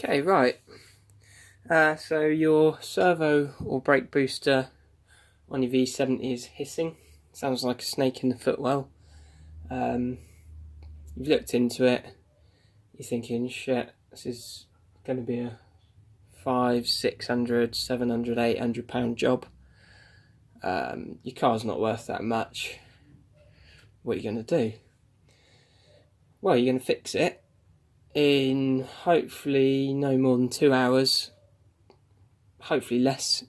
Okay, right. So your servo or brake booster on your V70 is hissing. Sounds like a snake in the footwell. You've looked into it. You're thinking, shit, this is going to be a 500, 600, 700, 800 pound job. Your car's not worth that much. What are you going to do? Well, you're going to fix it in hopefully no more than 2 hours, hopefully less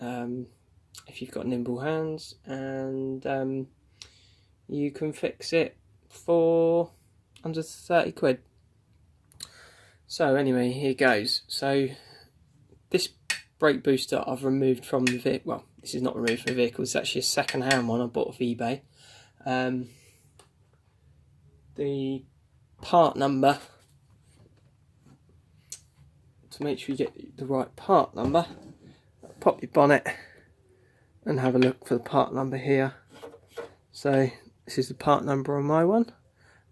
if you've got nimble hands, and you can fix it for under 30 quid. So anyway, here goes. So this brake booster I've removed from the vehicle. Well, this is not removed from the vehicle, it's actually a second hand one I bought off eBay. The part number, to make sure you get the right part number, pop your bonnet and have a look for the part number here. So this is the part number on my one,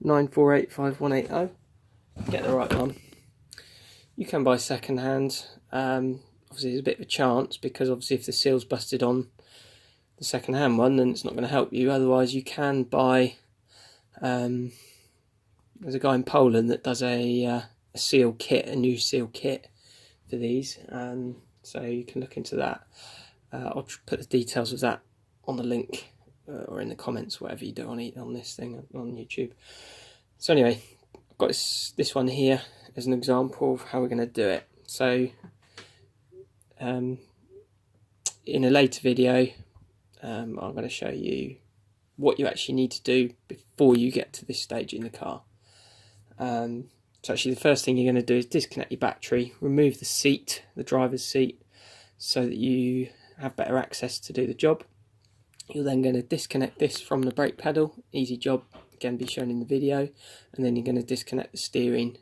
9485180. Get the right one. You can buy second hand. Obviously there's a bit of a chance, because obviously if the seal's busted on the second hand one, then it's not going to help you. Otherwise you can buy, there's a guy in Poland that does a seal kit, a new seal kit for these, so you can look into that. I'll put the details of that on the link or in the comments, whatever you do on this thing on YouTube. So anyway, I've got this one here as an example of how we're going to do it. So in a later video, I'm going to show you what you actually need to do before you get to this stage in the car. So actually the first thing you're going to do is disconnect your battery, remove the seat, the driver's seat, so that you have better access to do the job. You're then going to disconnect this from the brake pedal, easy job, again be shown in the video, and then you're going to disconnect the steering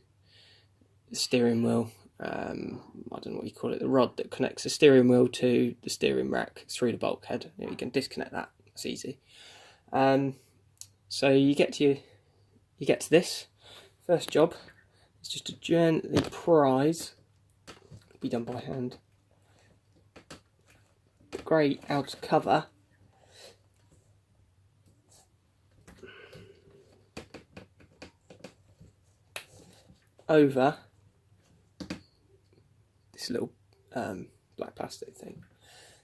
wheel, I don't know what you call it, the rod that connects the steering wheel to the steering rack through the bulkhead. You can disconnect that, it's easy. So you get to this. First job is just to gently prise, be done by hand, the grey outer cover over this little black plastic thing.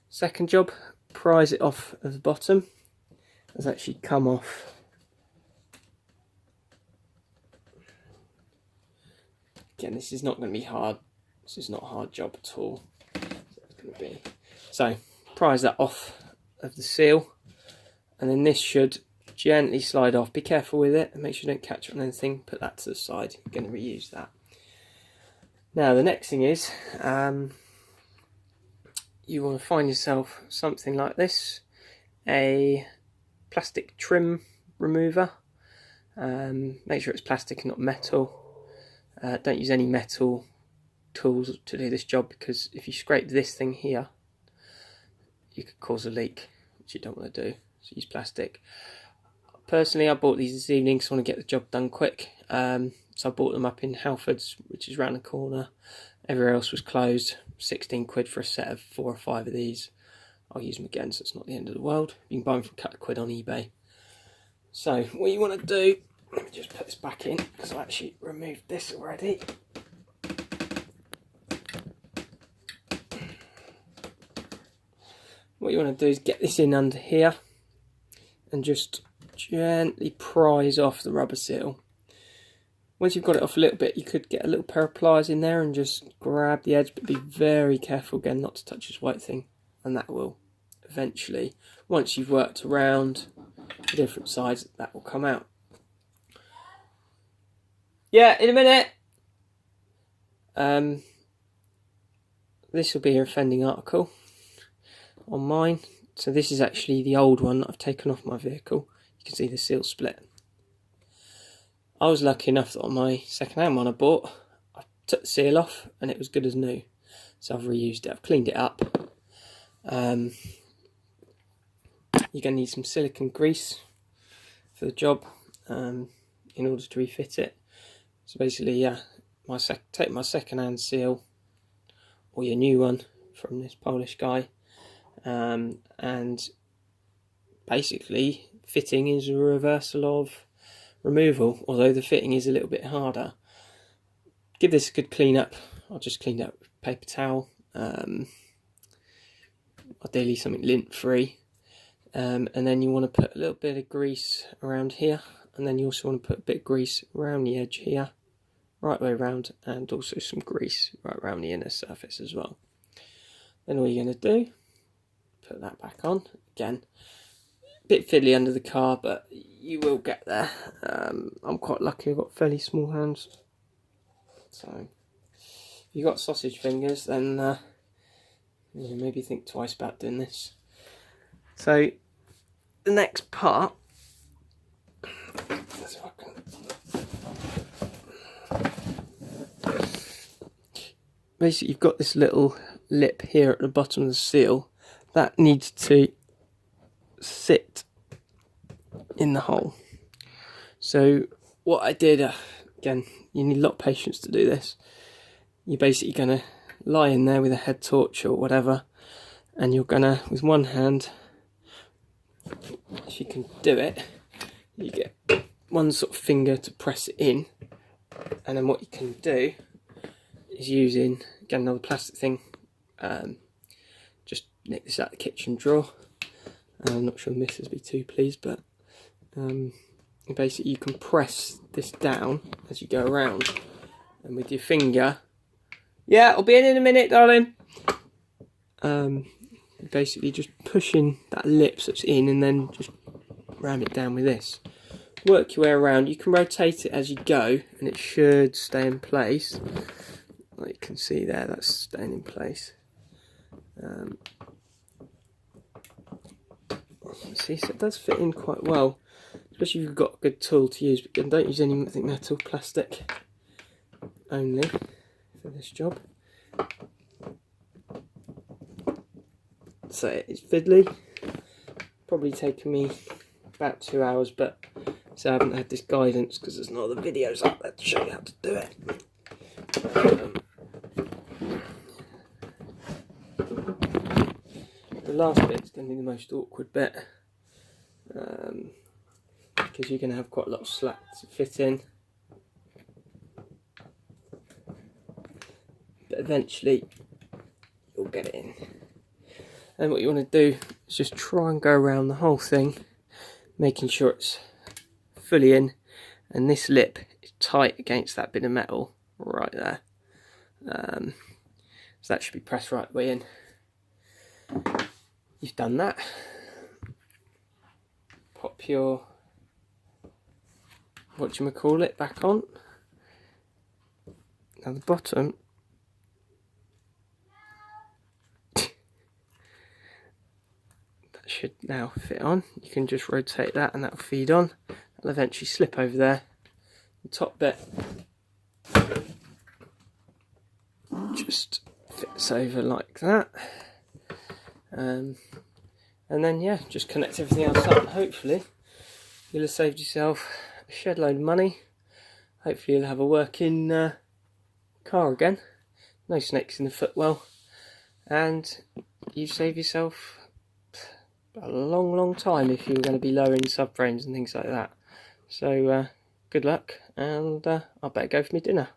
Second job, prise it off at the bottom. It's actually come off. Again, this is not going to be hard. This is not a hard job at all. So prise that off of the seal, and then this should gently slide off. Be careful with it and make sure you don't catch it on anything. Put that to the side. You're going to reuse that. Now the next thing is you want to find yourself something like this, a plastic trim remover. Make sure it's plastic and not metal. Don't use any metal tools to do this job, because if you scrape this thing here, you could cause a leak, which you don't want to do. So use plastic. Personally, I bought these this evening because I want to get the job done quick. So I bought them up in Halfords, which is round the corner. Everywhere else was closed. 16 quid for a set of 4 or 5 of these. I'll use them again, so it's not the end of the world. You can buy them for a couple of quid on eBay. So what you want to do, let me just put this back in, because I actually removed this already. What you want to do is get this in under here and just gently prise off the rubber seal. Once you've got it off a little bit, you could get a little pair of pliers in there and just grab the edge, but be very careful again not to touch this white thing, and that will eventually, once you've worked around the different sides, that will come out. Yeah, in a minute. This will be an offending article on mine. So this is actually the old one that I've taken off my vehicle. You can see the seal split. I was lucky enough that on my second hand one I bought, I took the seal off and it was good as new. So I've reused it, I've cleaned it up. You're going to need some silicone grease for the job in order to refit it. So basically, take my second-hand seal or your new one from this Polish guy, and basically fitting is a reversal of removal, although the fitting is a little bit harder. Give this a good clean up. I'll just clean it up with paper towel, ideally something lint free, and then you want to put a little bit of grease around here, and then you also want to put a bit of grease around the edge here, right way around, and also some grease right around the inner surface as well. Then all you're going to do, put that back on. Again, a bit fiddly under the car, but you will get there. I'm quite lucky, I've got fairly small hands, so if you've got sausage fingers, then maybe think twice about doing this. So the next part, basically you've got this little lip here at the bottom of the seal that needs to sit in the hole. So what I did, again, you need a lot of patience to do this. You're basically going to lie in there with a head torch or whatever, and you're going to, with one hand, if you can do it, you get one sort of finger to press it in, and then what you can do is using, again, another plastic thing, just nick this out of the kitchen drawer. I'm not sure Miss would be too pleased, but basically you can press this down as you go around, and with your finger, yeah, I'll be in a minute, darling. Basically just pushing that lip so it's in, and then just ram it down with this. Work your way around. You can rotate it as you go, and it should stay in place. Like you can see there, that's staying in place. See, so it does fit in quite well, especially if you've got a good tool to use. But don't use anything metal, plastic only for this job. So it's fiddly, probably taken me about 2 hours, but so I haven't had this guidance because there's no other videos out there to show you how to do it. The last bit is going to be the most awkward bit, because you're going to have quite a lot of slack to fit in, but eventually you'll get it in. And what you want to do is just try and go around the whole thing, making sure it's fully in, and this lip is tight against that bit of metal right there. So that should be pressed right way in. You've done that. Pop your, whatchamacallit, back on. Now the bottom, should now fit on. You can just rotate that and that'll feed on. It'll eventually slip over there. The top bit just fits over like that, and then yeah, just connect everything else up. Hopefully you'll have saved yourself a shed load of money. Hopefully you'll have a working car again, no snakes in the footwell, and you save yourself a long time if you're going to be lowering subframes and things like that. So good luck, and I better go for my dinner.